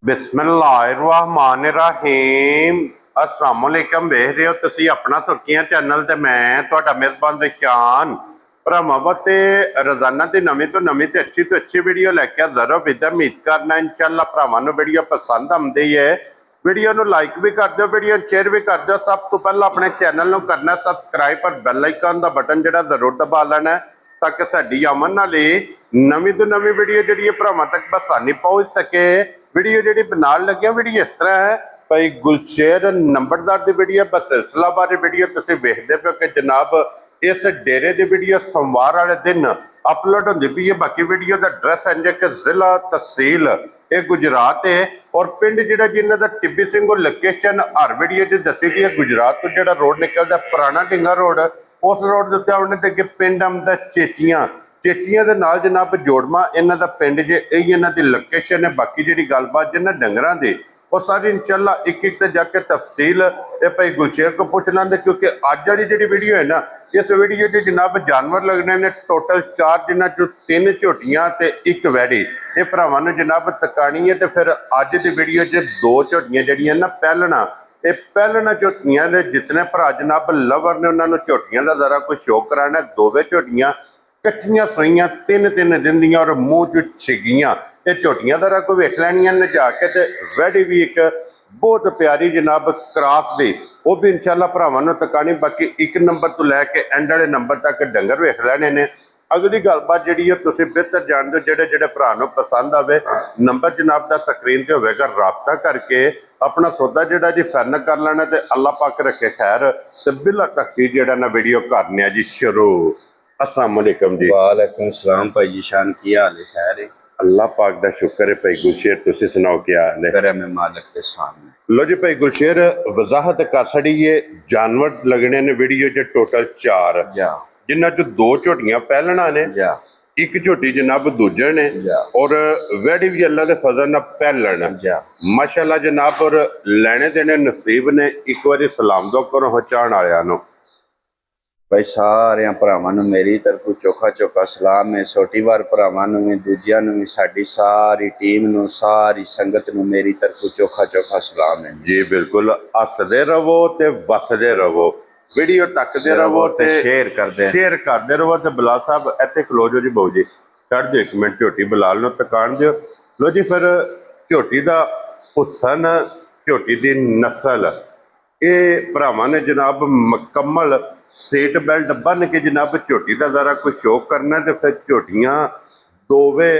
बिस्मिल्लाहिर्रहमानिर्रहीम अस्सलाम वालेकुम। देख रहे हो तुसी अपना सुर्खियां चैनल ते मैं तुहाडा मेज़बान दिशान भरावां ते रोजाना की नवीं तो अच्छी वीडियो लैके हाज़र हो। विद उम्मीद करना इंशाअल्लाह भरावां नूं वीडियो पसंद आउंदी है। वीडियो नूं लाइक भी कर दो, वीडियो शेयर भी कर दो। सब तो पहला अपने चैनल नूं करना सबसक्राइब और बैल आइकन का बटन जिहड़ा जरूर दबा लेना है ताकि साडी आमन वाली नवीं तो नवीं वीडियो जिहड़ी भरावां तक बसानी पहुंच सके। वीडियो जी बनाने लगे वीडियो इस तरह है भाई गुलशेर नंबरदार की वीडियो बस सिलसिला बारे वीडियो तुम वेखते पे कि जनाब इस डेरे की वीडियो सोमवार वाले दिन अपलोड होती पई है। बाकी वीडियो का एड्रैस है कि जिला तहसील ये गुजरात है और पिंड जो जिन्हों का टिब्बी सिंह लोकेशन हर वीडियो च दसी गई है। गुजरात तो जो रोड निकलता पुराना ढिंगा रोड उस रोड के उत्ते आने के पिंड आंदा चेचियां चेचियां दे नाल जनाब जोड़मा इन्हां दा पिंड जे यही इन्हां दी लोकेशन है। बाकी जिहड़ी गलबात जिन्हां डंगरां दी वो सारी इंशाअल्लाह एक एक ते जाके तफसील ये भाई गुलशेर को पूछ लेंगे क्योंकि अज वाली जिहड़ी वीडियो है ना इस वीडियो च जनाब जानवर लगने ने टोटल 4 जिन्हां चों 3 झोटियां ते 1 वैड़ी ये भरावां नूं जनाब तकानी है। तो फिर अज दी वीडियो च 2 झोटियां जिहड़ियां ना पहलना ये पहलना झोटियां दे जितने भरा जनाब लवर ने उन्होंने झोटियां का जरा कुछ शो कराना। 2 झोटियां कच्चियां सोईयां 3-3 दिन दियां और मूँह च छिगियां ये झोटियां दरा को वेख लैनियां ने जाके ते वैड़ी भी एक बहुत प्यारी जनाब क्रॉस दी वो भी इंशाअल्लाह भरावां नूं तकानी। बाकी 1 नंबर तो लैके एंड वाले नंबर तक डंगर वेख लैने ने। अगली गलबात जिहड़ी है तुसीं बेहतर जानदे हो जिहड़े जिहड़े भरा नूं पसंद आवे नंबर जनाब दा स्क्रीन ते होवेगा राबता करके अपना सौदा जिहड़ा जी फाइनल कर लेना ते अल्लाह पाक रखे खैर ते बिला तक जिहड़ा ना वीडियो करने जी शुरू। अस्सलाम वालेकुम जी। वालेकुम सलाम भाई जी शान की हाल है? खैर है अल्लाह पाक दा शुक्र है। भाई गुलशेर तुसी सुनाओ क्या हाल है? करे में मालिक के सामने लो जी भाई गुलशेर वजाहत कर छड़ी ये जानवर लगने ने वीडियो च टोटल 4 जा जिन्हां च 2 झोटियां पहलना ने जा 1 झोटी जनाब दूजे ने जा और वैड़ी भी अल्लाह दे फजल नाल पहलन जा माशाअल्लाह जनाब और लेने देने नसीब ने एक बारी सलाम दो करो हचाण वालियां नूं। भाई सारे भरावां नूं मेरी तरफों चोखा चोखा सलाम है। छोटी वार भरावां नूं भी दूजियां नूं भी साडी सारी टीम नूं सारी संगत नूं मेरी तरफों चोखा चोखा सलाम है जी बिल्कुल। हसदे रवो ते वसदे रवो वीडियो तकदे रवो ते शेयर करदे रवो। ते बिलाल साहब इत्थे खलो जो जी बहु जी छड़ दो 1 मिनट झोटी बिलाल नूं तकाण दिओ। लो जी फिर झोटी दा हुसन झोटी दी नस्ल ये भरावां ने जनाब मुकम्मल सीट बेल्ट बन के जनाब झोटी का जरा कुछ शो करना तो फिर झोटियां दोवे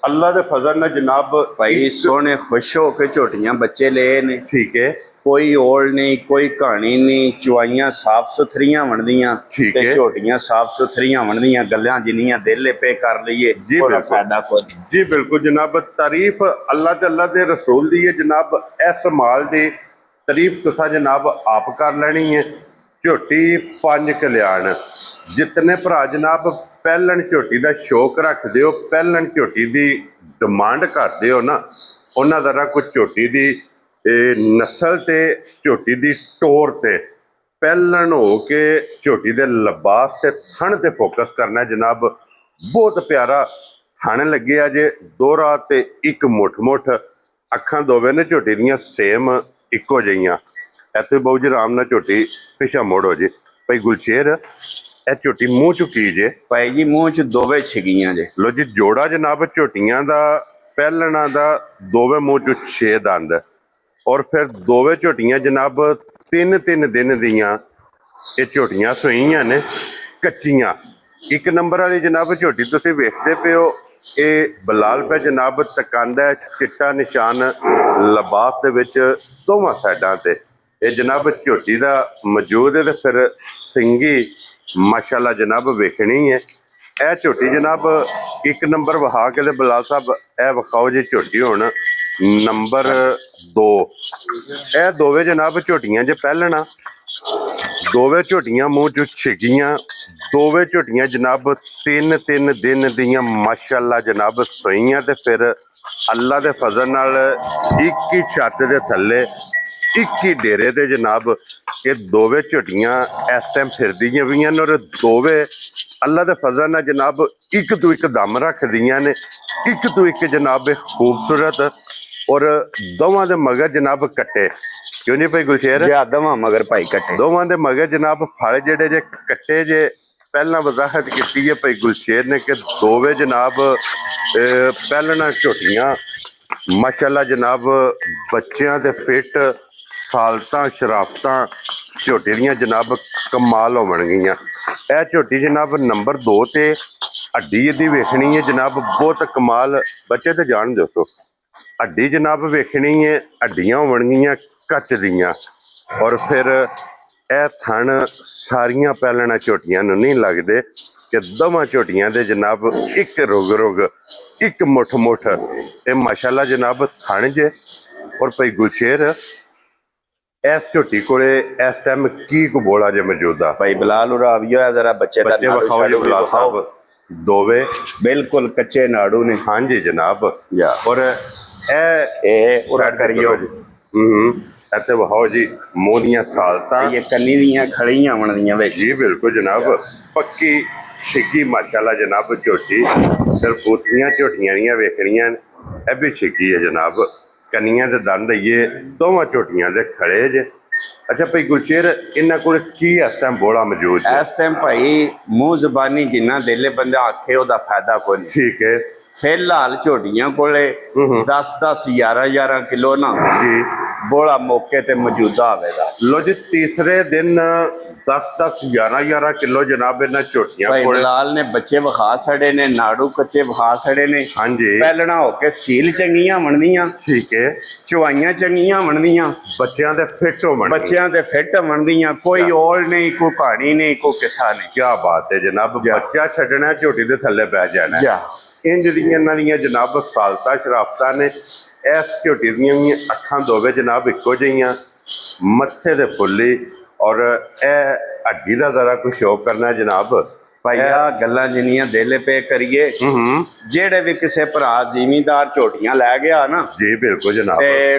अल्लाह के फजल ने जनाब भाई सोने खुश हो के झोटियां बच्चे ले ने। ठीक है कोई ओल नहीं कोई कहानी नहीं चुआइयां साफ सुथरियां बनदियां ठीक ते है झोटियां साफ सुथरियां बनदियां गल्लां जिन्नियां दिल पे कर लईए जी थोड़ा बिल्कुल फायदा खुद जी बिल्कुल जनाब तारीफ अल्लाह के रसूल दी है जनाब। इस माल की तारीफ तुसा जनाब आप कर लेनी है। झोटी 5 कल्याण जितने भरा जनाब पहलन झोटी का शौक रखते हो पहलन झोटी की डिमांड करते हो ना उन्होंने जरा कुछ झोटी की नस्ल ते झोटी की टोर ते पहलन हो के झोटी के लिबास से थण ते फोकस करना है जनाब। बहुत प्यारा थण लगे अजे दोहरा ते 1 मुठ अखां दोवे ने झोटी दियां सेम इको जिहियां। इत्थे बहु जी राम नाल झोटी पिछा मोड़ो जी। भाई गुलशेर ए झोटी मूँह चुकी जे भाई जी मुंह च दोवे छिगियां जे। लो जी जोड़ा जनाब झोटियां दा पहलना दा दोवे मूँह च 6 दंद और फिर दोवे झोटियां जनाब 3-3 दिन दियां ये झोटियां सोईयां ने कच्चियां। 1 नंबर वाली जनाब झोटी तुसीं वेखदे पे हो ये बिलाल पे जनाब तकांदा चिट्टा निशान लिबास दे विच दोवां साइडां ते ये जनाब झोटी दा मौजूद है। तो फिर सिंगी माशाअल्लाह जनाब वेखनी है। यह झोटी जनाब 1 नंबर वहा के बिलाल साहब ए विखाओ जी झोटी हुण नंबर 2 ए दोवे जनाब झोटियां जे पहलना दोवे झोटियां मूँह च छिगियां दोवे झोटियां जनाब 3-3 दिन दियां माशाअल्लाह जनाब सोईयां। ते फिर अल्लाह के फजल नाल एक ही छत के थले एक ही डेरे ते जनाब ये दोवे झोटियां इस टाइम फिरदियां भी और दोवे अल्लाह के फजल नाल जनाब एक तो एक दम रखदियां ने एक तो एक जनाब खूबसूरत ਔਰ ਦੋਵਾਂ ਦੇ ਮਗਰ ਜਨਾਬ ਕੱਟੇ, ਕਿਉਂ ਨਹੀਂ ਭਾਈ ਗੁਲਸ਼ੇਰ? ਜੀ ਦਵਾਂ ਮਗਰ ਭਾਈ ਕੱਟੇ। ਦੋਵਾਂ ਦੇ ਮਗਰ ਜਨਾਬ ਫਲ ਜਿਹੜੇ ਜੇ ਕੱਟੇ ਜੇ। ਪਹਿਲਾਂ ਵਜ਼ਾਹਤ ਕੀਤੀ ਹੈ ਭਾਈ ਗੁਲਸ਼ੇਰ ਨੇ ਕਿ ਦੋਵੇਂ ਜਨਾਬ ਪਹਿਲਣਾ ਝੋਟੀਆਂ ਮਾਸ਼ਾਅੱਲਾ ਜਨਾਬ ਬੱਚਿਆਂ ਦੇ ਫਿੱਟ ਸਾਲਤਾਂ ਸ਼ਰਾਫਤਾਂ ਝੋਟੀ ਦੀਆਂ ਜਨਾਬ ਕਮਾਲ ਹੋਣਗੀਆਂ। ਇਹ ਝੋਟੀ ਜਨਾਬ ਨੰਬਰ 2 ਤੇ ਹੱਡੀ ਇਹਦੀ ਵੇਖਣੀ ਹੈ ਜਨਾਬ ਬਹੁਤ ਕਮਾਲ। ਬੱਚੇ ਤੇ ਜਾਣ ਦਿਓ, ਹੱਡੀ ਜਨਾਬ ਵੇਖਣੀ ਹੈ, ਹੱਡੀਆਂ ਹੋਣਗੀਆਂ ਕੱਚ ਦੀਆਂ। ਔਰ ਫਿਰ ਇਹ ਥਣ ਸਾਰੀਆਂ ਪਹਿਲਣਾ ਝੋਟੀਆਂ ਨੂੰ ਨਹੀਂ ਲੱਗਦੇ ਕਿ ਦੋਵਾਂ ਝੋਟੀਆਂ ਦੇ ਜਨਾਬ ਇੱਕ ਰੁਗ ਇੱਕ ਮੁੱਠ ਇਹ ਮਾਸ਼ਾਅੱਲਾ ਜਨਾਬ ਥਣ ਜੇ। ਔਰ ਭਾਈ ਗੁਲਸ਼ੇਰ ਇਸ ਝੋਟੀ ਕੋਲੇ ਇਸ ਟਾਈਮ ਕੀ ਕਬੋਲਾ ਜੇ ਮੌਜੂਦਾ? ਭਾਈ ਬਲਾਲ ਉਰਾਵੀ ਹੋਇਆ ਜਰਾ ਬੱਚੇ ਦਾ ਵਿਖਾਓ ਜੀ ਬਲਾਲ ਸਾਹਿਬ। ਦੋਵੇਂ ਬਿਲਕੁਲ ਕੱਚੇ ਨਾੜੂ ਨੇ। ਹਾਂਜੀ ਜਨਾਬ। ਔਰ ਇਹ ਉਰਾ ਕਰਿਓ। ਇੱਥੇ ਵਿਖਾਓ ਜੀ ਮੂੰਹ ਦੀਆਂ ਸਾਲਤਾਂ, ਇਹ ਕੰਨੀ ਦੀਆਂ ਖੜੀਆਂ ਬਣਦੀਆਂ ਵਿੱਚ ਜੀ ਬਿਲਕੁਲ ਜਨਾਬ। ਪੱਕੀ ਛਿੱਗੀ ਮਾਸ਼ਾਅੱਲਾ ਜਨਾਬ ਝੋਟੀ। ਫਿਰ ਪੂਤੀਆਂ ਝੋਟੀਆਂ ਦੀਆਂ ਵੇਖਣੀਆਂ ਇਹ ਵੀ ਛਿੱਗੀ ਹੈ ਜਨਾਬ। ਕੰਨੀਆਂ ਦੇ ਦੰਦ ਇਹ ਦੋਵਾਂ ਝੋਟੀਆਂ ਦੇ ਖੜੇ ਜੇ। ਅੱਛਾ ਭਾਈ ਗੁਲਸ਼ੇਰ ਇਹਨਾਂ ਕੋਲ ਕੀ ਇਸ ਟਾਈਮ ਬੋਲਾ ਮੌਜੂਦ ਹੈ? ਇਸ ਟਾਈਮ ਭਾਈ ਮੂੰਹ ਜ਼ਬਾਨੀ ਜਿੰਨਾ ਦਿਲੇ ਬੰਦਾ ਆਖੇ ਉਹਦਾ ਫਾਇਦਾ ਕੋਈ ਨਹੀਂ। ਠੀਕ ਹੈ। ਫਿਲਹਾਲ ਝੋਟੀਆਂ ਕੋਲੇ 10-10 11-11 ਕਿਲੋ ਨਾ ਜੀ ਬੋਲਾ ਮੌਕੇ ਤੇ ਮੌਜੂਦਾ ਆਵੇਗਾ। ਲੋ ਜੀ ਤੀਸਰੇ ਦਿਨ 10-10 11-11 ਕਿਲੋ ਜਨਾਬ ਇਹਨਾਂ ਝੋਟੀਆਂ ਭਾਈ ਕੋਲ। ਬਲਾਲ ਨੇ ਬੱਚੇ ਵਿਖਾ ਛੜੇ ਨੇ, ਨਾੜੂ ਕੱਚੇ ਵਿਖਾ ਛੜੇ ਨੇ। ਹਾਂਜੀ ਪਹਿਲਣਾ ਹੋ ਕੇ ਸੀਲ ਚੰਗੀਆਂ ਬਣਦੀਆਂ, ਠੀਕ ਹੈ। ਚਵਾਈਆਂ ਚੰਗੀਆਂ ਬਣਦੀਆਂ, ਬੱਚਿਆਂ ਦੇ ਫਿੱਟ ਹੋਣ, ਬੱਚਿਆਂ ਦੇ ਫਿੱਟ ਬਣਦੀਆਂ। ਕੋਈ ਔਲ ਨਹੀਂ, ਕੋਈ ਕਹਾਣੀ ਨਹੀਂ, ਕੋਈ ਕਿੱਸਾ ਨਹੀਂ। ਕੀ ਬਾਤ ਹੈ ਜਨਾਬ। ਬੱਚਾ ਛੱਡਣਾ ਝੋਟੀ ਦੇ ਥੱਲੇ ਬਹਿ ਜਾਣਾ। ਇੰਜ ਦੀਆਂ ਇਹਨਾਂ ਦੀਆਂ ਜਨਾਬ ਸਾਲਤਾਂ ਸ਼ਰਾਫਤਾਂ ਨੇ। ਇਸ ਝੋਟੀ ਦੀਆਂ ਵੀ ਅੱਖਾਂ ਦੋਵੇਂ ਜਨਾਬ ਇੱਕੋ ਜਿਹੀਆਂ, ਮੱਥੇ ਦੇ ਫੁੱਲੀ। ਔਰ ਇਹ ਹੱਡੀ ਦਾ ਜ਼ਰਾ ਕੁਝ ਸ਼ੌਕ ਕਰਨਾ ਜਨਾਬ। ਭਾਈ ਆ ਗੱਲਾਂ ਜਿੰਨੀਆਂ ਦਿਲ ਪੇ ਕਰੀਏ, ਜਿਹੜੇ ਵੀ ਕਿਸੇ ਭਰਾ ਜ਼ਿਮੀਂਦਾਰ ਝੋਟੀਆਂ ਲੈ ਗਿਆ ਨਾ ਜੀ ਬਿਲਕੁਲ ਜਨਾਬ, ਤੇ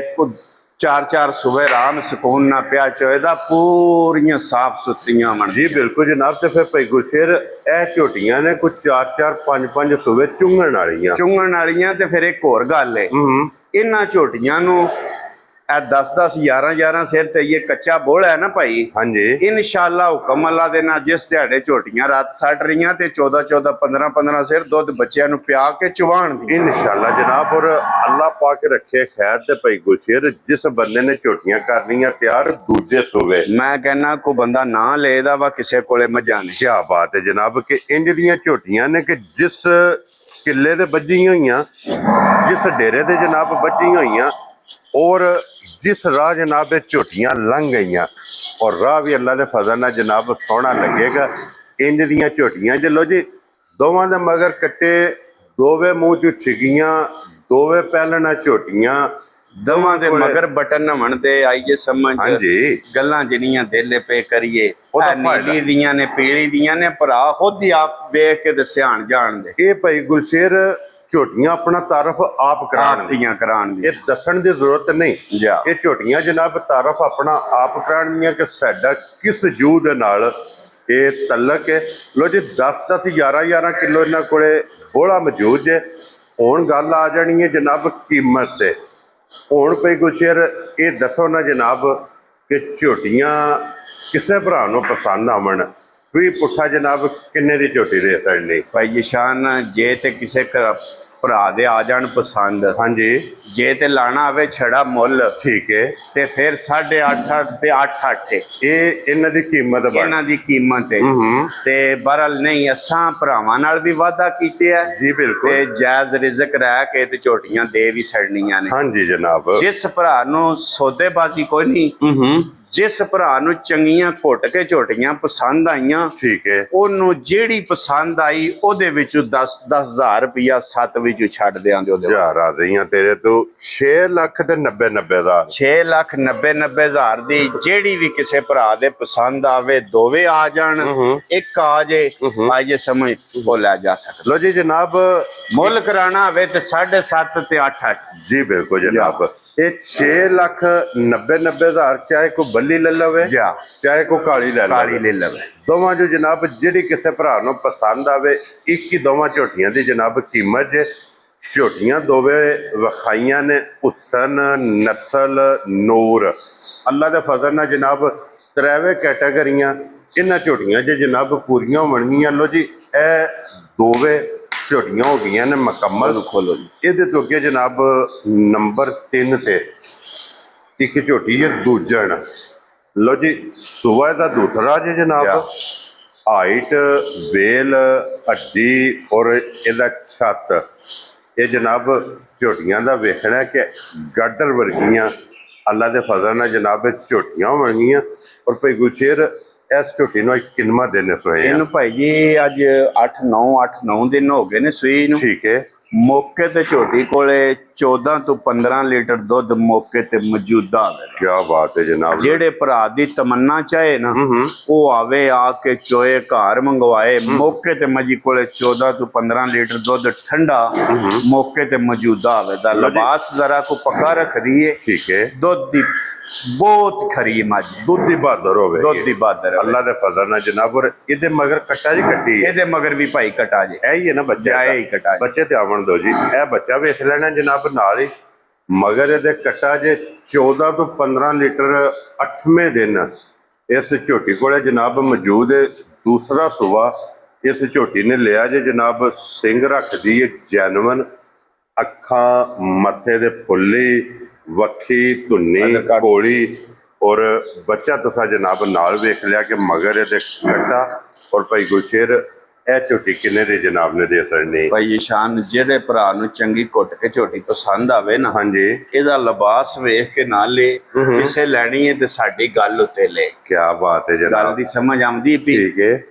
4-4 ਸੂਬੇ ਆਰਾਮ ਸਕੂਨ ਨਾ ਪਿਆ ਚਾਹੀਦਾ, ਪੂਰੀਆਂ ਸਾਫ ਸੁਥਰੀਆਂ ਬਣ। ਜੀ ਬਿਲਕੁਲ ਜਨਾਬ। ਤੇ ਫਿਰ ਭਾਈ ਗੁਲਸ਼ੇਰ ਇਹ ਝੋਟੀਆਂ ਨੇ ਕੁਝ 4-4 5-5 ਸੂਬੇ ਚੁੰਗਣ ਵਾਲੀਆਂ। ਤੇ ਫਿਰ ਇੱਕ ਹੋਰ ਗੱਲ ਹੈ, ਇਹਨਾਂ ਝੋਟੀਆਂ ਨੂੰ ਇਹ 10-10 11-11 ਸਿਰ ਤੇ ਇਹ ਕੱਚਾ ਬੋਲਾ ਹੈ ਨਾ ਭਾਈ। ਹਾਂਜੀ ਇਨਸ਼ਾਅੱਲਾ ਹੁਕਮ ਅੱਲਾ ਦੇ ਨਾਲ ਜਿਸ ਦਿਹਾੜੇ ਝੋਟੀਆਂ ਰਾਤ ਸੱਟ ਰਹੀਆਂ ਤੇ 14-14 15-15 ਸਿਰ ਦੁੱਧ ਬੱਚਿਆਂ ਨੂੰ ਪਿਆ ਕੇ ਚਵਾਣ ਦੀ ਇਨਸ਼ਾਅੱਲਾ ਜਨਾਬ। ਔਰ ਅੱਲਾ ਪਾਕ ਰੱਖੇ ਖੈਰ। ਤੇ ਭਾਈ ਗੁਲਸ਼ੇਰ ਜਿਸ ਬੰਦੇ ਨੇ ਝੋਟੀਆਂ ਕਰਨੀਆਂ ਤਿਆਰ ਦੂਜੇ ਸੂਬੇ, ਮੈਂ ਕਹਿੰਦਾ ਕੋਈ ਬੰਦਾ ਨਾ ਲੈਦਾ ਵਾ ਕਿਸੇ ਕੋਲੇ ਮੱਝਾਂ ਨੇ। ਕੀ ਬਾਤ ਹੈ ਜਨਾਬ ਕਿ ਇੰਜ ਦੀਆਂ ਝੋਟੀਆਂ ਨੇ ਕਿ ਜਿਸ ਕਿੱਲੇ ਦੇ ਵੱਜੀਆਂ ਹੋਈਆਂ, ਜਿਸ ਡੇਰੇ ਦੇ ਜਨਾਬ ਵੱਜੀਆਂ ਹੋਈਆਂ, ਔਰ जिस राह जनाब झोटियां लंघ गई और राह भी अल्लाह के फजल नाल जनाब सोहना लगेगा। इंज दियां झोटियां चलो जी दोवां दे मगर कट्टे, दोवे मुंह चो छिगियां, दोवे पहलना झोटियां, दोवां दे मगर बटन नमन दे आइए समझ। हाँ जी गल्लां जिन्नियां दिल पे करिए नीली दियां ने पीली दियां ने भरा खुद ही आप वेख के ते सियाण जान दे। ये भाई गुलशेर ਝੋਟੀਆਂ ਆਪਣਾ ਤਾਰਫ ਆਪ ਕਰਾਉਣ ਦੀ ਦੱਸਣ ਦੀ ਜ਼ਰੂਰਤ ਨਹੀਂ। ਇਹ ਝੋਟੀਆਂ ਜਨਾਬ ਤਾਰਫ ਆਪਣਾ ਆਪ ਕਰਾਉਣੀਆਂ ਕਿ ਸਾਡਾ ਕਿਸ ਜੂਹ ਦੇ ਨਾਲ ਇਹ ਤਲਕ ਹੈ। ਲੋ ਜੀ 10-10 11-11 ਕਿਲੋ ਇਹਨਾਂ ਕੋਲੇ ਬੋਲਾ ਮੌਜੂਦ ਜੇ। ਹੁਣ ਗੱਲ ਆ ਜਾਣੀ ਹੈ ਜਨਾਬ ਕੀਮਤ ਤੇ। ਹੁਣ ਪਈ ਗੁਲਸ਼ੇਰ ਇਹ ਦੱਸੋ ਨਾ ਜਨਾਬ ਕਿ ਝੋਟੀਆਂ ਕਿਸੇ ਭਰਾ ਨੂੰ ਪਸੰਦ ਆਵਣ ਵੀ ਪੁੱਠਾ ਜਨਾਬ ਕਿੰਨੇ ਦੀ ਝੋਟੀ ਦੇ ਸਕਣੀ? ਭਾਈ ਜਿਸ਼ਾਨ ਜੇ ਤੇ ਕਿਸੇ ਭਰਾ ਦੇ ਆ ਜਾਣ ਪਸੰਦ, ਹਾਂਜੀ ਜੇ ਤੇ ਲਾਣਾ ਆਵੇ ਛੜਾ ਮੁੱਲ, ਠੀਕ ਹੈ, ਤੇ ਫਿਰ 8.5 ਤੇ 8.8 ਇਹ ਇਹਨਾਂ ਦੀ ਕੀਮਤ ਇਹਨਾਂ ਦੀ ਕੀਮਤ ਹੈ। ਤੇ ਬਹਰਲ ਨਹੀਂ ਅਸਾਂ ਭਰਾਵਾਂ ਨਾਲ ਵੀ ਵਾਅਦਾ ਕੀਤੇ ਹੈ ਜੀ ਬਿਲਕੁਲ, ਤੇ ਜਾਇਜ਼ ਰਿਜ਼ਕ ਰਹਿ ਕੇ ਤੇ ਝੋਟੀਆਂ ਦੇ ਵੀ ਛੜਨੀਆਂ ਨੇ। ਹਾਂਜੀ ਜਨਾਬ ਜਿਸ ਭਰਾ ਨੂੰ ਸੌਦੇਬਾਜ਼ੀ ਕੋਈ ਨਹੀਂ, ਜਿਸ ਭਰਾ ਨੂੰ ਚੰਗੀਆਂ ਘੁੱਟ ਕੇ ਝੋਟੀਆਂ ਪਸੰਦ ਆਈਆਂ, ਠੀਕ ਹੈ, ਉਹਨੂੰ ਜਿਹੜੀ ਪਸੰਦ ਆਈ ਉਹਦੇ ਵਿੱਚੋਂ 10,000 ਰੁਪਇਆ 7 ਵਿੱਚੋਂ ਛੱਡ ਦਿਆਂਗੇ। ਉਹਦੇ ਯਾਰ ਆ ਰਹੀਆਂ ਤੇਰੇ ਤੋਂ 6 ਲੱਖ ਤੇ 90,000 6,90,000 ਦੀ ਜਿਹੜੀ ਵੀ ਕਿਸੇ ਭਰਾ ਦੇ ਪਸੰਦ ਆਵੇ, ਦੋਵੇਂ ਆ ਜਾਣ, ਇੱਕ ਆ ਜੇ ਸਮਝ ਉਹ ਲੈ ਜਾ ਸਕਦਾ। ਲੋ ਜੀ ਜਨਾਬ ਮੁੱਲ ਕਰਾਣਾ ਹੋਵੇ ਤੇ 7.5 ਤੇ 8.8 ਜੀ ਬਿਲकुल जनाब। ये 6,90,000 चाहे कोई बल्ली ले लवे चाहे कोई काली ले लवे, दोवां जो जनाब जिहड़ी किसी भरा नूं पसंद आवे, एक ही दोवां झोटियां दी जनाब कीमत जे ਝੋਟੀਆਂ ਦੋਵੇਂ ਵਿਖਾਈਆਂ ਨੇ ਹੁਸਨ ਨਸਲ ਨੂਰ ਅੱਲਾ ਦੇ ਫਜ਼ਲ ਨਾਲ ਜਨਾਬ ਤਰਾਵੇ ਕੈਟਾਗਰੀਆਂ ਇਹਨਾਂ ਝੋਟੀਆਂ 'ਚ ਜਨਾਬ ਪੂਰੀਆਂ ਬਣਨੀਆਂ। ਲੋ ਜੀ ਇਹ ਦੋਵੇਂ ਝੋਟੀਆਂ ਹੋ ਗਈਆਂ ਨੇ ਮੁਕੰਮਲ। ਖੋਲੋ ਜੀ। ਇਹਦੇ ਤੋਂ ਅੱਗੇ ਜਨਾਬ ਨੰਬਰ 3 ਤੇ ਇੱਕ ਝੋਟੀ ਹੈ ਦੂਜਣ। ਲੋ ਜੀ ਸੂਆ ਦਾ ਦੂਸਰਾ ਜੀ ਜਨਾਬ ਹਾਈਟ ਵੇਲ ਹੱਡੀ ਔਰ ਇਹਦਾ ਛੱਤ ਇਹ ਜਨਾਬ ਝੋਟੀਆਂ ਦਾ ਵੇਖਣਾ ਕਿ ਗਾਡਰ ਵਰਗੀਆਂ ਅੱਲਾ ਦੇ ਫਜ਼ਲ ਨਾਲ ਜਨਾਬ ਝੋਟੀਆਂ ਬਣਗੀਆਂ। ਔਰ ਭਾਈ ਗੁਰਸ਼ੇਰ ਇਸ ਝੋਟੀ ਨੂੰ ਕਿੰਨਵਾਂ ਦਿਨ ਸੋਏ ਇਹਨੂੰ ਭਾਈ ਜੀ ਅੱਜ 8-9 ਦਿਨ ਹੋ ਗਏ ਨੇ ਸੂਈ ਨੂੰ। ਠੀਕ ਹੈ। ਮੌਕੇ ਤੇ ਝੋਟੀ ਕੋਲੇ 14 ਤੋਂ 15 ਲੀਟਰ ਦੁੱਧ ਮੌਕੇ ਤੇ ਮੌਜੂਦਾ ਹੈ। ਕੀ ਬਾਤ ਹੈ ਜਨਾਬ। ਜਿਹੜੇ ਭਰਾ ਦੀ ਤਮੰਨਾ ਚਾਹੇ ਨਾ ਉਹ ਆਵੇ ਆ ਕੇ ਚੋਏ ਘਰ ਮੰਗਵਾਏ। ਮੌਕੇ ਤੇ ਮੱਝੀ ਕੋਲੇ 14 ਤੋਂ 15 ਲੀਟਰ ਦੁੱਧ ਠੰਡਾ ਮੌਕੇ ਤੇ ਮੌਜੂਦਾ ਹੋਵੇ ਦਾ ਲਿਬਾਸ ਜ਼ਰਾ ਕੋ ਪੱਕਾ ਰੱਖਦੀ ਏ। ਠੀਕ ਹੈ। ਦੁੱਧ ਦੀ ਬਹੁਤ ਖਰੀ ਮੱਝ, ਦੁੱਧ ਦੀ ਬਹਾਦਰ ਹੋਵੇ, ਦੁੱਧ ਦੀ ਬਹਾਦਰ ਅੱਲਾ ਦੇ ਫਜ਼ਲ ਨਾਲ ਜਨਾਬ। ਔਰ ਇਹਦੇ ਮਗਰ ਕੱਟਾ ਜੀ ਕੱਟੀ ਇਹਦੇ ਮਗਰ ਵੀ ਭਾਈ ਕਟਾ ਜੇ ਇਹ ਹੀ ਹੈ ਨਾ ਬੱਚਾ ਇਹ ਹੀ ਕਟਾ ਜੇ। ਬੱਚੇ ਤੇ ਆਵਣ ਦੋ ਜੀ। ਇਹ ਬੱਚਾ ਵੇਖ ਲੈਣਾ ਜਨਾਬ ਨਾਲ ਹੀ ਮਗਰ ਇਹਦੇ ਕੱਟਾ ਜੇ 14 ਤੋਂ 15 ਲੀਟਰ 8ਵੇਂ ਦਿਨ ਇਸ ਝੋਟੀ ਕੋਲੇ ਜਨਾਬ ਮੌਜੂਦ ਹੈ। ਦੂਸਰਾ ਸੂਆ ਇਸ ਝੋਟੀ ਨੇ ਲਿਆ ਜੇ ਜਨਾਬ। ਸਿੰਘ ਰੱਖਦੀ ਹੈ ਜੈਨਵਨ, ਅੱਖਾਂ ਮੱਥੇ ਦੇ ਫੁੱਲੀ, ਵੱਖੀ ਧੁੰਨੀ ਕੋਲੀ ਔਰ ਬੱਚਾ ਤੁਸੀਂ ਜਨਾਬ ਨਾਲ ਵੇਖ ਲਿਆ ਕਿ ਮਗਰ ਇਹਦੇ ਕੱਟਾ। ਔਰ ਭਾਈ ਗੁਰਸ਼ੇਰ ਇਹ ਝੋਟੀ ਕਿੰਨੇ ਦੇ ਜਨਾਬ ਨੇ ਦੇ ਸਕਣੀ? ਭਾਈ ਇਸ਼ਾਨ ਜਿਹਦੇ ਭਰਾ ਨੂੰ ਚੰਗੀ ਕੁੱਟ ਕੇ ਝੋਟੀ ਪਸੰਦ ਆਵੇ ਨਾ, ਹਾਂਜੀ, ਇਹਦਾ ਲਿਬਾਸ ਵੇਖ ਕੇ ਨਾ ਲੈ, ਕਿਸੇ ਲੈਣੀ ਹੈ ਤੇ ਸਾਡੀ ਗੱਲ ਉੱਤੇ ਲੈ। ਕੀ ਬਾਤ ਹੈ ਗੱਲ ਜਨਾਬ। ਦੀ ਸਮਝ ਆਉਂਦੀ ਪਈ? ਠੀਕ ਹੈ।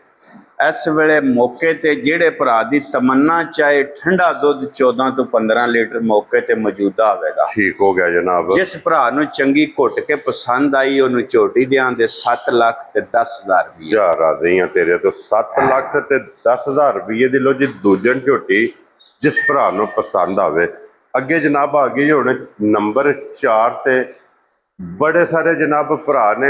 ਇਸ ਵੇਲੇ ਮੌਕੇ ਤੇ ਜਿਹੜੇ ਭਰਾ ਦੀ ਤਮੰਨਾ ਚਾਹੇ ਠੰਡਾ ਦੁੱਧ 14 ਤੋਂ 15 ਲੀਟਰ ਮੌਕੇ ਤੇ ਮੌਜੂਦਾ ਹੋਵੇਗਾ। ਠੀਕ ਹੋ ਗਿਆ ਜਨਾਬ। ਜਿਸ ਭਰਾ ਨੂੰ ਚੰਗੀ ਘੁੱਟ ਕੇ ਪਸੰਦ ਆਈ ਉਹਨੂੰ ਝੋਟੀ ਦਿਆਂ ਦੇ 7 ਲੱਖ ਤੇ 10,000 ਰੁਪਏ। ਜਾ ਰਾਜ਼ੀ ਆ ਤੇਰੇ ਤੋਂ 7 ਲੱਖ ਤੇ 10,000 ਰੁਪਏ ਦੀ। ਲੋ ਜੀ ਦੂਜਣ ਝੋਟੀ ਜਿਸ ਭਰਾ ਨੂੰ ਪਸੰਦ ਆਵੇ। ਅੱਗੇ ਜਨਾਬ ਆ ਗਈ ਹੁਣ ਨੰਬਰ 4 ਤੇ ਬੜੇ ਸਾਰੇ ਜਨਾਬ ਭਰਾ ਨੇ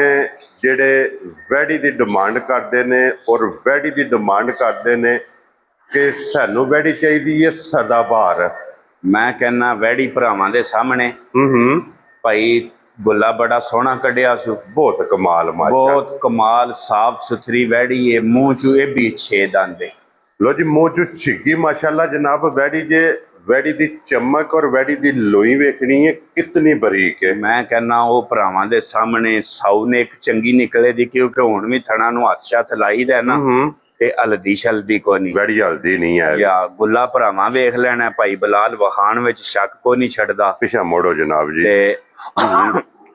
ਜਿਹੜੇ ਵੈੜੀ ਦੀ ਡਿਮਾਂਡ ਕਰਦੇ ਨੇ ਔਰ ਵੈੜੀ ਦੀ ਡਿਮਾਂਡ ਕਰਦੇ ਨੇ ਕਿ ਸਾਨੂੰ ਵੈੜੀ ਚਾਹੀਦੀ ਹੈ ਸਦਾਬਹਾਰ। ਮੈਂ ਕਹਿੰਦਾ ਵੈੜੀ ਭਰਾਵਾਂ ਦੇ ਸਾਹਮਣੇ ਭਾਈ ਗੁੱਲਾ ਬੜਾ ਸੋਹਣਾ ਕੱਢਿਆ ਸੂ। ਬਹੁਤ ਕਮਾਲ ਮਾਸ਼ਾ। ਬਹੁਤ ਕਮਾਲ ਸਾਫ ਸੁਥਰੀ ਵੈੜੀ ਏ। ਮੂੰਹ ਚੋਂ ਇਹ ਵੀ 6 ਦੰਦ ਏ। ਲੋ ਜੀ ਮੂੰਹ ਚੋਂ ਛਿੱਗੀ ਮਾਸ਼ਾਅੱਲਾ ਜਨਾਬ। ਵੈੜੀ ਜੇ ਵੈੜੀ ਦੀ ਚਮਕ ਔਰ ਵੈੜੀ ਦੀ ਲੋਈ ਵੇਖਣੀ ਹੈ ਕਿਤਨੀ ਬਰੀਕ ਹੈ। ਮੈਂ ਕਹਿੰਦਾ ਉਹ ਭਰਾਵਾਂ ਦੇ ਸਾਹਮਣੇ ਸਾਊ ਨੇ ਇੱਕ ਚੰਗੀ ਨਿਕਲੇ ਦੀ, ਕਿਉਂਕਿ ਹੁਣ ਵੀ ਥਣਾ ਨੂੰ ਹੱਥ ਲਾਈਦਾ ਨਾ ਤੇ ਹਲਦੀ ਸ਼ਲਦੀ ਕੋ ਨਹੀਂ, ਵੈੜੀ ਹਲਦੀ ਨਹੀਂ ਹੈ। ਜਾਂ ਗੁੱਲਾ ਭਰਾਵਾਂ ਵੇਖ ਲੈਣਾ ਭਾਈ ਬਲਾਲ ਵਹਾਣ ਵਿੱਚ ਸ਼ੱਕ ਕੋ ਨਹੀਂ ਛੱਡਦਾ। ਪਿਛਾ ਮੋੜੋ ਜਨਾਬ ਜੀ। ਤੇ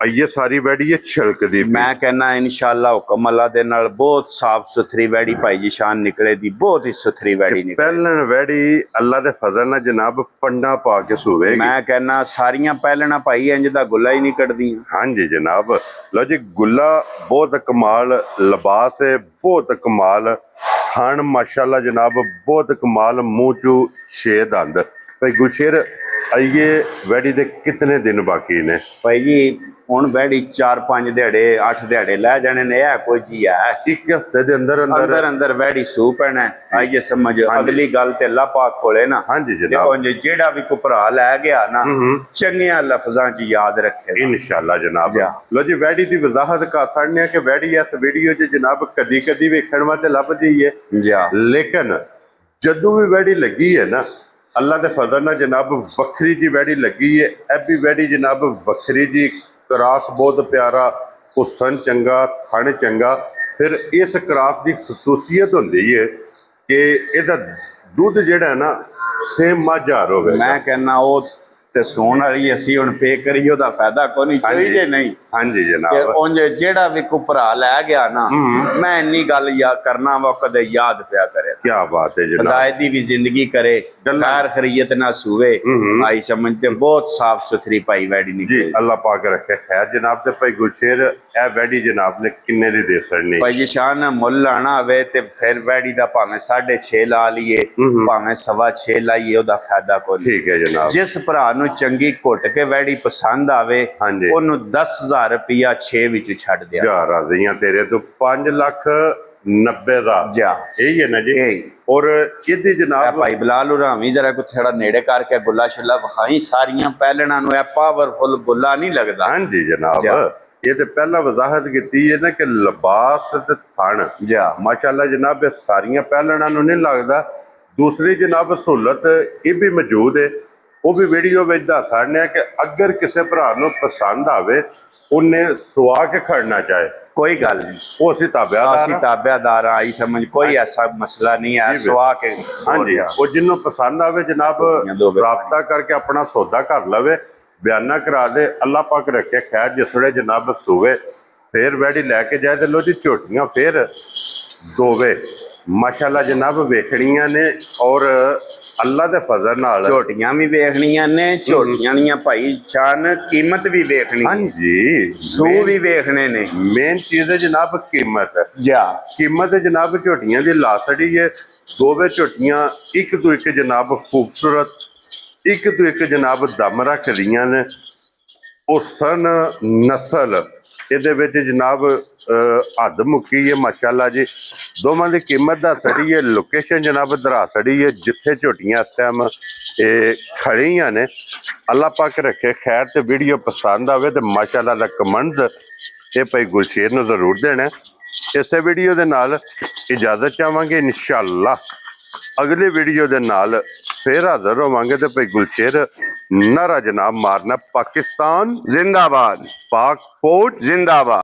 ਇਹ ਸਾਰੀ ਵੈੜੀ ਹੈ ਛਿਲਕਦੀ। ਮੈਂ ਕਹਿੰਦਾ ਇਨਸ਼ਾਅੱਲਾ ਹੁਕਮ ਅੱਲਾ ਦੇ ਨਾਲ ਬਹੁਤ ਸਾਫ ਸੁਥਰੀ ਵੈੜੀ ਭਾਈ ਜੀ ਸ਼ਾਨ ਨਿਕਲੇ ਦੀ। ਬਹੁਤ ਹੀ ਸੁਥਰੀ ਵੈੜੀ ਨਿਕਲੇ। ਪਹਿਲਣ ਵੈੜੀ ਅੱਲਾ ਦੇ ਫਜ਼ਲ ਨਾਲ ਜਨਾਬ ਪੰਡਾ ਪਾ ਕੇ ਸੂਵੇਗੀ। ਮੈਂ ਕਹਿੰਦਾ ਸਾਰੀਆਂ ਪਹਿਲਣਾ ਭਾਈ ਇੰਜ ਦਾ ਗੁੱਲਾ ਹੀ ਨਹੀਂ ਕੱਢਦੀਆਂ। ਹਾਂਜੀ ਜਨਾਬ। ਲਓ ਜੀ ਗੁੱਲਾ ਬਹੁਤ ਕਮਾਲ, ਲਿਬਾਸ ਹੈ ਬਹੁਤ ਕਮਾਲ, ਥਣ ਮਾਸ਼ਾਅੱਲਾ ਜਨਾਬ ਬਹੁਤ ਕਮਾਲ, ਮੂੰਹ ਚੋਂ 6 ਦੰਦ। ਭਾਈ ਗੁਰਸ਼ੇਰ ਆਈਏ ਵੈੜੀ ਦੇ ਕਿਤਨੇ ਦਿਨ ਬਾਕੀ ਨੇ? ਭਾਈ ਜੀ ਹੁਣ ਵੈੜੀ 4-5 ਦਿਹਾੜੇ 8 ਦਿਹਾੜੇ ਲੈ ਜਾਣੇ ਨੇ। ਇਹ ਕੋਈ ਜੀ ਹੈ 1 ਹਫ਼ਤੇ ਦੇ ਅੰਦਰ ਅੰਦਰ ਵੈੜੀ ਸੂ ਪੈਣਾ। ਆਈਏ ਸਮਝ। ਅਗਲੀ ਗੱਲ ਤੇ ਅੱਲਾ ਪਾਕ ਕੋਲੇ ਨਾ। ਹਾਂਜੀ ਜਨਾਬ। ਜਿਹੜਾ ਵੀ ਕੋ ਭਰਾ ਲੈ ਗਿਆ ਨਾ ਚੰਗੀਆਂ ਲਫ਼ਜ਼ਾਂ 'ਚ ਯਾਦ ਰੱਖੇ ਇਨਸ਼ਾਅੱਲਾ ਜਨਾਬ। ਲੋ ਜੀ ਵੈੜੀ ਦੀ ਵਜ਼ਾਹਤ ਕਰ ਸਕਦੇ ਹਾਂ ਕਿ ਵੈੜੀ ਇਸ ਵੀਡੀਓ 'ਚ ਜਨਾਬ ਕਦੀ ਵੇਖਣ ਵਾਸਤੇ ਲੱਭਦੀ ਹੈ, ਲੇਕਿਨ ਜਦੋਂ ਵੀ ਵੈੜੀ ਲੱਗੀ ਹੈ ਨਾ ਅੱਲਾ ਦੇ ਫਜ਼ਲ ਨਾਲ ਜਨਾਬ ਵੱਖਰੀ ਜੀ ਵੈੜੀ ਲੱਗੀ ਹੈ। ਇਹ ਵੀ ਵੈੜੀ ਜਨਾਬ ਵੱਖਰੀ ਜੀ, ਕਰਾਸ ਬਹੁਤ ਪਿਆਰਾ, ਹੁਸਨ ਚੰਗਾ, ਥਣ ਚੰਗਾ। ਫਿਰ ਇਸ ਕਰਾਸ ਦੀ ਖਸੂਸੀਅਤ ਹੁੰਦੀ ਹੈ ਕਿ ਇਹਦਾ ਦੁੱਧ ਜਿਹੜਾ ਨਾ ਸੇਮ ਮਾਝਾਰ ਹੋਵੇ। ਮੈਂ ਕਹਿੰਦਾ ਉਹ ਤੇ ਸੋਣ ਵਾਲੀ ਅਸੀਂ ਹੁਣ ਪੇ ਕਰੀ ਉਹਦਾ ਫਾਇਦਾ ਕੋਈ ਨਹੀਂ ਚਾਹੀਦੇ ਨਹੀਂ। ਹਾਂਜੀ ਜਨਾਬ। ਉਂਝ ਜਿਹੜਾ ਵੀ ਕੋ ਭਰਾ ਲੈ ਗਿਆ ਨਾ ਮੈਂ ਇੰਨੀ ਗੱਲ ਯਾਦ ਕਰਨਾ ਵਾ ਕਦੇ ਯਾਦ ਪਿਆ ਕਰੇ। ਕੀ ਬਾਤ ਹੈ ਜਨਾਬ। ਹਦਾਇਤ ਦੀ ਵੀ ਜ਼ਿੰਦਗੀ ਕਰੇ, ਖੈਰ ਖਰੀਅਤ ਨਾ ਸੂਵੇ। ਆਈ ਸਮਝਦੇ ਬਹੁਤ ਸਾਫ ਸੁਥਰੀ ਭਾਈ ਵੈੜੀ ਨਿਕਲੀ ਜੀ। ਅੱਲਾਹ ਪਾਕ ਰੱਖੇ ਖੈਰ ਜਨਾਬ। ਤੇ ਭਾਈ ਗੁਰਸ਼ੇਰ ਇਹ ਵੈੜੀ ਜਨਾਬ ਨੇ ਕਿੰਨੇ ਦੀ ਦੇ ਸਕਣੀ? ਭਾਈ ਜੀ ਸ਼ਾਨ ਮੁੱਲ ਆਣਾ ਹੋਵੇ ਤੇ ਫਿਰ ਵੈੜੀ ਦਾ ਭਾਵੇਂ 6.5 ਲਾ ਲਈਏ ਭਾਵੇਂ 6.25 ਲਾਈਏ ਉਹਦਾ ਫਾਇਦਾ ਕੋਈ। ਠੀਕ ਹੈ ਜਨਾਬ। ਜਿਸ ਭਰਾ ਨੂੰ ਚੰਗੀ ਘੁੱਟ ਕੇ ਵੈੜੀ ਪਸੰਦ ਆਵੇ ਉਹਨੂੰ 10,000 ਰੁਪਇਆ 6 ਵਿੱਚ ਛੱਡ ਦਿਆ। ਜਾ ਰਾਜ਼ੀਆਂ ਤੇਰੇ ਤੋਂ 5 ਲੱਖ 90 ਦਾ ਜਾ ਇਹੀ ਹੈ ਨਾ ਜੀ। ਇਹ ਔਰ ਇਹਦੀ ਜਨਾਬ ਭਾਈ ਬਲਾਲ ਉਰਾਵੀ ਜਰਾ ਕੋ ਥੋੜਾ ਨੇੜੇ ਕਰਕੇ ਗੁੱਲਾ ਛੁੱਲਾ ਵਿਖਾਈ ਸਾਰੀਆਂ ਪਹਿਲਣਾ ਨੂੰ ਇਹ ਪਾਵਰਫੁਲ ਗੁੱਲਾ ਨਹੀਂ ਲੱਗਦਾ। ਹਾਂਜੀ ਜਨਾਬ, ਜਾ। ਇਹ ਤੇ ਪਹਿਲਾਂ ਵਜ਼ਾਹਤ ਕੀਤੀ ਹੈ ਨਾ ਕਿ ਲਿਬਾਸ ਤੇ ਥਣ ਜਾ ਮਾਸ਼ਾਅੱਲਾ ਜਨਾਬ, ਇਹ ਸਾਰੀਆਂ ਪਹਿਲਣਾ ਨੂੰ ਨਹੀਂ ਲੱਗਦਾ। ਦੂਸਰੀ ਜਨਾਬ ਸਹੂਲਤ ਇਹ ਵੀ ਮੌਜੂਦ ਹੈ, ਉਹ ਵੀ ਵੀਡੀਓ ਵਿੱਚ ਦੱਸ ਸਕਦੇ ਹਾਂ ਕਿ ਅਗਰ ਕਿਸੇ ਭਰਾ ਨੂੰ ਪਸੰਦ ਆਵੇ ਉਹਨੇ ਸਵਾ ਕੇ ਖੜਨਾ ਚਾਹੇ, ਕੋਈ ਗੱਲ ਨਹੀਂ, ਉਹ ਅਸੀਂ ਤਾਬਿਆਦਾਰ ਅਸੀਂ ਹਾਂ। ਤਾਬਿਆਦਾਰ ਆਈ ਸਮਝ, ਕੋਈ ਐਸਾ ਮਸਲਾ ਨਹੀਂ ਹੈ। ਜੀ ਸਵਾ ਕੇ ਹਾਂਜੀ, ਉਹ ਜਿਹਨੂੰ ਪਸੰਦ ਆਵੇ ਜਨਾਬ ਦੋ ਬੇ- ਰਾਬਤਾ ਕਰਕੇ ਆਪਣਾ ਸੌਦਾ ਕਰ ਲਵੇ, ਬਿਆਨਾ ਕਰਾ ਦੇ। ਅੱਲਾਹ ਪਾਕ ਰੱਖੇ ਖੈਰ, ਜਿਸ ਵੇਲੇ ਜਨਾਬ ਸੂਵੇ ਫੇਰ ਵੈੜੀ ਲੈ ਕੇ ਜਾਏ ਤੇ ਲੋ ਜੀ ਝੋਟੀਆਂ ਫੇਰ ਦੋਵੇ ਮਾਸ਼ਾਅੱਲਾ ਜਨਾਬ ਵੇਖਣੀਆਂ ਨੇ। ਔਰ ਅੱਲਾ ਦੇ ਫਜ਼ਲ ਨਾਲ ਝੋਟੀਆਂ ਵੀ ਵੇਖਣੀਆਂ ਨੇ, ਝੋਟੀਆਂ ਦੀਆਂ ਭਾਈ ਚਾਨ ਕੀਮਤ ਵੀ ਵੇਖਣੀ, ਹਾਂਜੀ ਸੂ ਵੀ ਵੇਖਣੇ ਨੇ। ਮੇਨ ਚੀਜ਼ ਹੈ ਜਨਾਬ ਕੀਮਤ। ਜਾ ਕੀਮਤ ਜਨਾਬ ਝੋਟੀਆਂ ਦੀ ਲਾਸੜੀ ਹੈ। ਦੋਵੇਂ ਝੋਟੀਆਂ ਇੱਕ ਤੋਂ ਇੱਕ ਜਨਾਬ ਖੂਬਸੂਰਤ, ਇੱਕ ਤੋਂ ਇੱਕ ਜਨਾਬ ਦਮ ਰੱਖਦੀਆਂ ਨੇ। ਹੁਸਨ ਨਸਲ ਇਹਦੇ ਵਿੱਚ ਜਨਾਬ ਹੱਦ ਮੁੱਕੀ ਹੈ ਮਾਸ਼ਾਅੱਲਾ ਜੀ। ਦੋਵਾਂ ਦੀ ਕੀਮਤ ਦਾ ਸੜੀ ਹੈ, ਲੋਕੇਸ਼ਨ ਜਨਾਬ ਦਰਾ ਸੜੀ ਹੈ ਜਿੱਥੇ ਝੋਟੀਆਂ ਇਸ ਟਾਈਮ ਇਹ ਖੜੀਆਂ ਨੇ। ਅੱਲਾਹ ਪਾਕ ਰੱਖੇ ਖੈਰ, ਤੇ ਵੀਡੀਓ ਪਸੰਦ ਆਵੇ ਤੇ ਮਾਸ਼ਾਅੱਲਾ ਦਾ ਕਮੈਂਟ ਇਹ ਭਾਈ ਗੁਲਸ਼ੇਰ ਨੂੰ ਜ਼ਰੂਰ ਦੇਣਾ। ਇਸੇ ਵੀਡੀਓ ਦੇ ਨਾਲ ਇਜਾਜ਼ਤ ਚਾਹਾਂਗੇ, ਇਨਸ਼ਾਅੱਲਾ ਅਗਲੇ ਵੀਡੀਓ ਦੇ ਨਾਲ ਫੇਰ ਹਾਜ਼ਰ ਹੋਵਾਂਗੇ। ਤੇ ਭਾਈ ਗੁਲਸ਼ੇਰ ਨਾਰਾ ਜਨਾਬ ਮਾਰਨਾ, ਪਾਕਿਸਤਾਨ जिंदाबाद, पाक फौज जिंदाबाद।